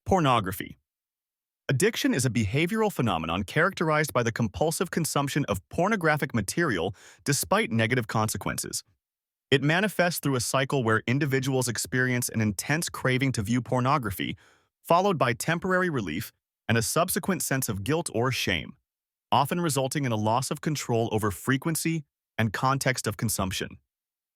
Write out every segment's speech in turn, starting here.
Pornography. Addiction is a behavioral phenomenon characterized by the compulsive consumption of pornographic material despite negative consequences. It manifests through a cycle where individuals experience an intense craving to view pornography, followed by temporary relief and a subsequent sense of guilt or shame, often resulting in a loss of control over frequency and context of consumption.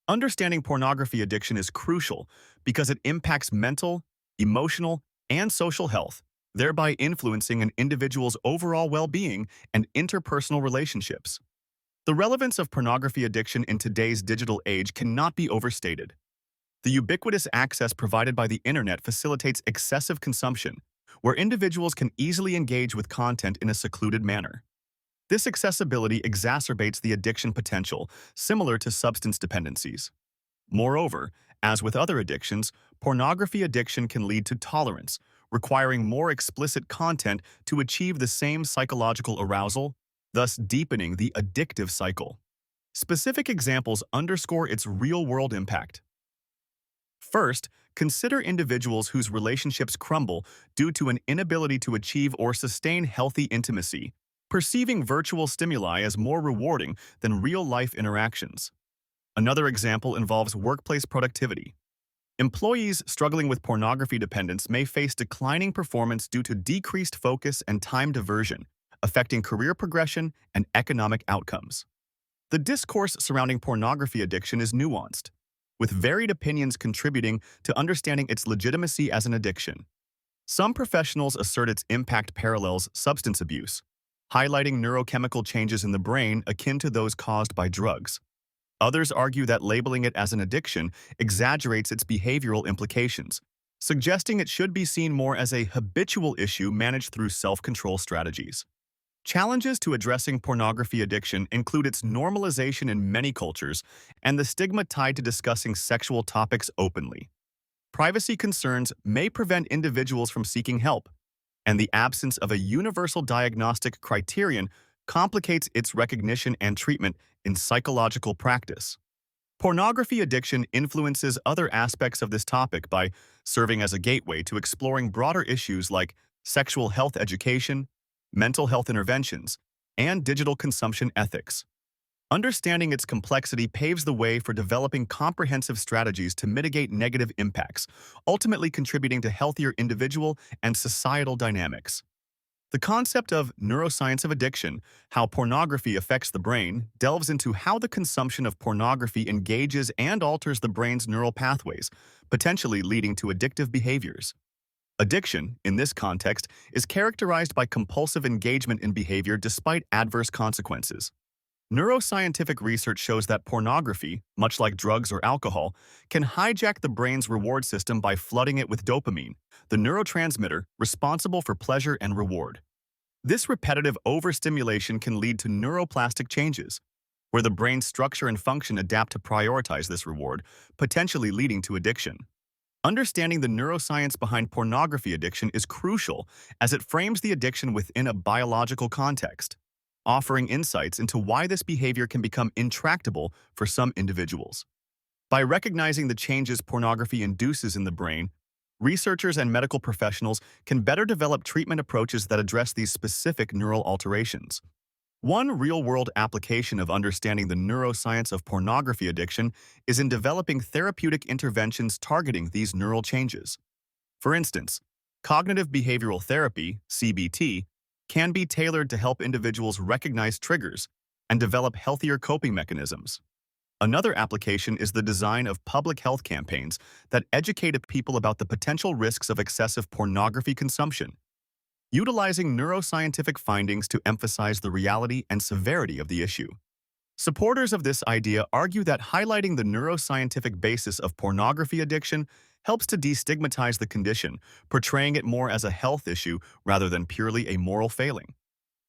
Understanding pornography addiction is crucial because it impacts mental, emotional, and social health, thereby influencing an individual's overall well-being and interpersonal relationships. The relevance of pornography addiction in today's digital age cannot be overstated. The ubiquitous access provided by the internet facilitates excessive consumption, where individuals can easily engage with content in a secluded manner. This accessibility exacerbates the addiction potential, similar to substance dependencies. Moreover, as with other addictions, pornography addiction can lead to tolerance, requiring more explicit content to achieve the same psychological arousal, thus deepening the addictive cycle. Specific examples underscore its real-world impact. First, consider individuals whose relationships crumble due to an inability to achieve or sustain healthy intimacy, perceiving virtual stimuli as more rewarding than real-life interactions. Another example involves workplace productivity. Employees struggling with pornography dependence may face declining performance due to decreased focus and time diversion, affecting career progression and economic outcomes. The discourse surrounding pornography addiction is nuanced, with varied opinions contributing to understanding its legitimacy as an addiction. Some professionals assert its impact parallels substance abuse, highlighting neurochemical changes in the brain akin to those caused by drugs. Others argue that labeling it as an addiction exaggerates its behavioral implications, suggesting it should be seen more as a habitual issue managed through self-control strategies. Challenges to addressing pornography addiction include its normalization in many cultures and the stigma tied to discussing sexual topics openly. Privacy concerns may prevent individuals from seeking help, and the absence of a universal diagnostic criterion complicates its recognition and treatment in psychological practice. Pornography addiction influences other aspects of this topic by serving as a gateway to exploring broader issues like sexual health education, mental health interventions, and digital consumption ethics. Understanding its complexity paves the way for developing comprehensive strategies to mitigate negative impacts, ultimately contributing to healthier individual and societal dynamics. The concept of neuroscience of addiction, how pornography affects the brain, delves into how the consumption of pornography engages and alters the brain's neural pathways, potentially leading to addictive behaviors. Addiction, in this context, is characterized by compulsive engagement in behavior despite adverse consequences. Neuroscientific research shows that pornography, much like drugs or alcohol, can hijack the brain's reward system by flooding it with dopamine, the neurotransmitter responsible for pleasure and reward. This repetitive overstimulation can lead to neuroplastic changes, where the brain's structure and function adapt to prioritize this reward, potentially leading to addiction. Understanding the neuroscience behind pornography addiction is crucial as it frames the addiction within a biological context, offering insights into why this behavior can become intractable for some individuals. By recognizing the changes pornography induces in the brain, researchers and medical professionals can better develop treatment approaches that address these specific neural alterations. One real-world application of understanding the neuroscience of pornography addiction is in developing therapeutic interventions targeting these neural changes. For instance, cognitive behavioral therapy, CBT, can be tailored to help individuals recognize triggers and develop healthier coping mechanisms. Another application is the design of public health campaigns that educate people about the potential risks of excessive pornography consumption, utilizing neuroscientific findings to emphasize the reality and severity of the issue. Supporters of this idea argue that highlighting the neuroscientific basis of pornography addiction helps to destigmatize the condition, portraying it more as a health issue rather than purely a moral failing.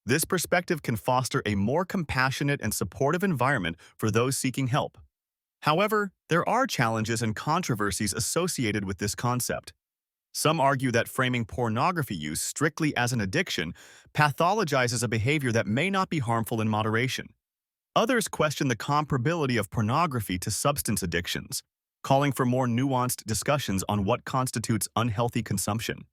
This perspective can foster a more compassionate and supportive environment for those seeking help. However, there are challenges and controversies associated with this concept. Some argue that framing pornography use strictly as an addiction pathologizes a behavior that may not be harmful in moderation. Others question the comparability of pornography to substance addictions, calling for more nuanced discussions on what constitutes unhealthy consumption.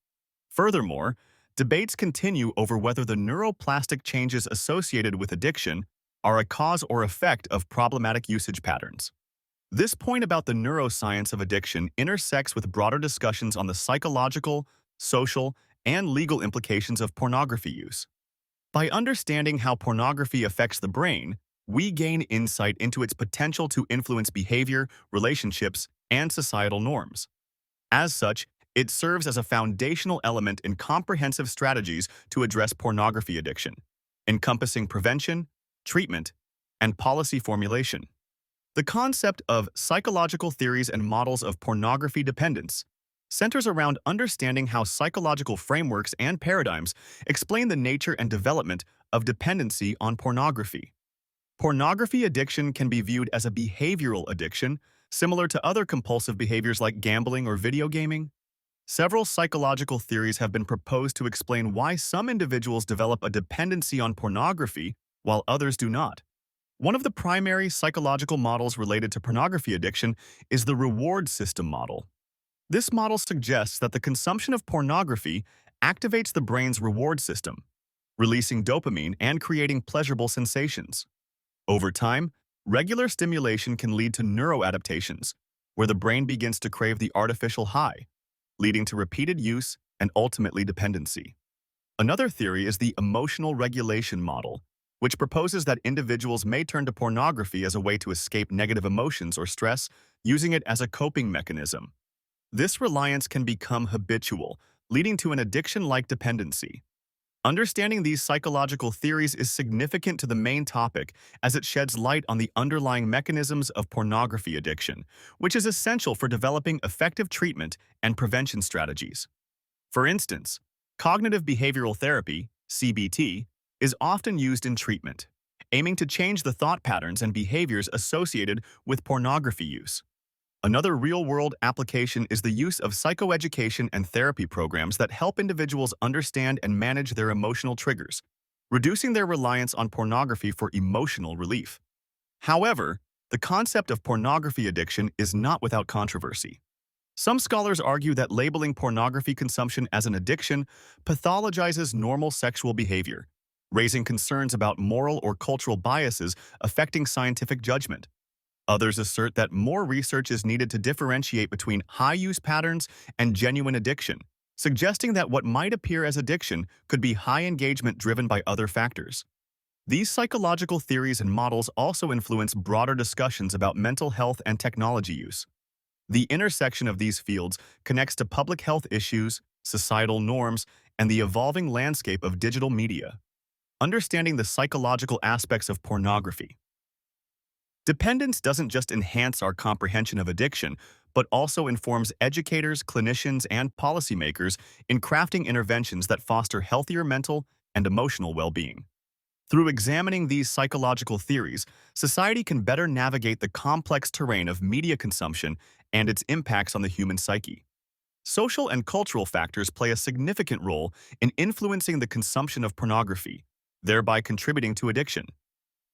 Furthermore, debates continue over whether the neuroplastic changes associated with addiction are a cause or effect of problematic usage patterns. This point about the neuroscience of addiction intersects with broader discussions on the psychological, social, and legal implications of pornography use. By understanding how pornography affects the brain, we gain insight into its potential to influence behavior, relationships, and societal norms. As such, it serves as a foundational element in comprehensive strategies to address pornography addiction, encompassing prevention, treatment, and policy formulation. The concept of psychological theories and models of pornography dependence centers around understanding how psychological frameworks and paradigms explain the nature and development of dependency on pornography. Pornography addiction can be viewed as a behavioral addiction, similar to other compulsive behaviors like gambling or video gaming. Several psychological theories have been proposed to explain why some individuals develop a dependency on pornography while others do not. One of the primary psychological models related to pornography addiction is the reward system model. This model suggests that the consumption of pornography activates the brain's reward system, releasing dopamine and creating pleasurable sensations. Over time, regular stimulation can lead to neuroadaptations, where the brain begins to crave the artificial high, leading to repeated use and ultimately dependency. Another theory is the emotional regulation model, which proposes that individuals may turn to pornography as a way to escape negative emotions or stress, using it as a coping mechanism. This reliance can become habitual, leading to an addiction-like dependency. Understanding these psychological theories is significant to the main topic as it sheds light on the underlying mechanisms of pornography addiction, which is essential for developing effective treatment and prevention strategies. For instance, cognitive behavioral therapy, CBT, is often used in treatment, aiming to change the thought patterns and behaviors associated with pornography use. Another real-world application is the use of psychoeducation and therapy programs that help individuals understand and manage their emotional triggers, reducing their reliance on pornography for emotional relief. However, the concept of pornography addiction is not without controversy. Some scholars argue that labeling pornography consumption as an addiction pathologizes normal sexual behavior, raising concerns about moral or cultural biases affecting scientific judgment. Others assert that more research is needed to differentiate between high-use patterns and genuine addiction, suggesting that what might appear as addiction could be high engagement driven by other factors. These psychological theories and models also influence broader discussions about mental health and technology use. The intersection of these fields connects to public health issues, societal norms, and the evolving landscape of digital media. Understanding the psychological aspects of pornography. Dependence doesn't just enhance our comprehension of addiction, but also informs educators, clinicians, and policymakers in crafting interventions that foster healthier mental and emotional well-being. Through examining these psychological theories, society can better navigate the complex terrain of media consumption and its impacts on the human psyche. Social and cultural factors play a significant role in influencing the consumption of pornography, thereby contributing to addiction.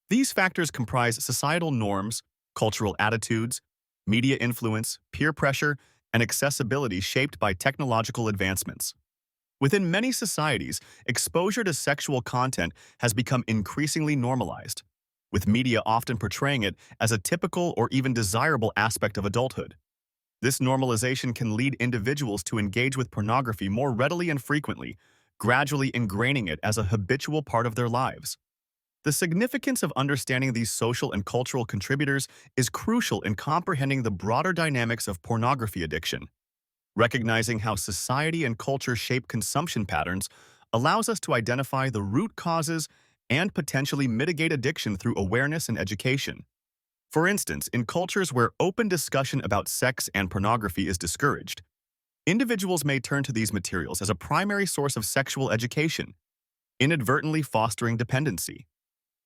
These factors comprise societal norms, cultural attitudes, media influence, peer pressure, and accessibility shaped by technological advancements. Within many societies, exposure to sexual content has become increasingly normalized, with media often portraying it as a typical or even desirable aspect of adulthood. This normalization can lead individuals to engage with pornography more readily and frequently, gradually ingraining it as a habitual part of their lives. The significance of understanding these social and cultural contributors is crucial in comprehending the broader dynamics of pornography addiction. Recognizing how society and culture shape consumption patterns allows us to identify the root causes and potentially mitigate addiction through awareness and education. For instance, in cultures where open discussion about sex and pornography is discouraged, individuals may turn to these materials as a primary source of sexual education, inadvertently fostering dependency.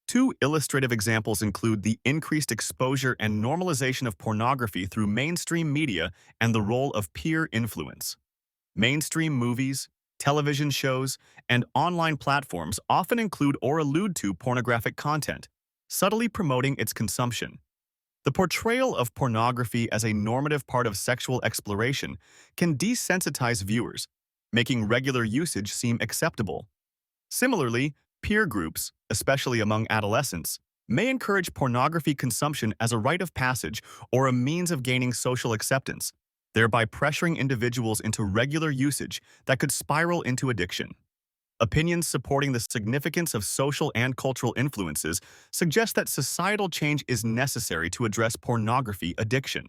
Two illustrative examples include the increased exposure and normalization of pornography through mainstream media and the role of peer influence. Mainstream movies, television shows, and online platforms often include or allude to pornographic content, subtly promoting its consumption. The portrayal of pornography as a normative part of sexual exploration can desensitize viewers, making regular usage seem acceptable. Similarly, peer groups, especially among adolescents, may encourage pornography consumption as a rite of passage or a means of gaining social acceptance, thereby pressuring individuals into regular usage that could spiral into addiction. Opinions supporting the significance of social and cultural influences suggest that societal change is necessary to address pornography addiction.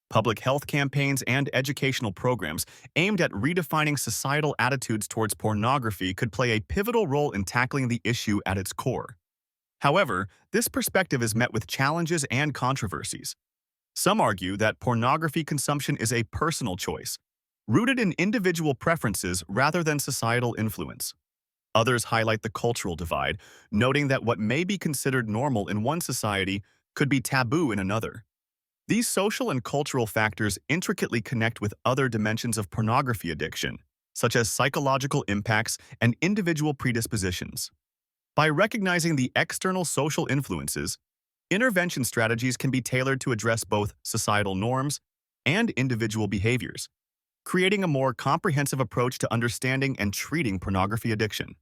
Public health campaigns and educational programs aimed at redefining societal attitudes towards pornography could play a pivotal role in tackling the issue at its core. However, this perspective is met with challenges and controversies. Some argue that pornography consumption is a personal choice, rooted in individual preferences rather than societal influence. Others highlight the cultural divide, noting that what may be considered normal in one society could be taboo in another. These social and cultural factors intricately connect with other dimensions of pornography addiction, such as psychological impacts and individual predispositions. By recognizing the external social influences, intervention strategies can be tailored to address both societal norms and individual behaviors, creating a more comprehensive approach to understanding and treating pornography addiction.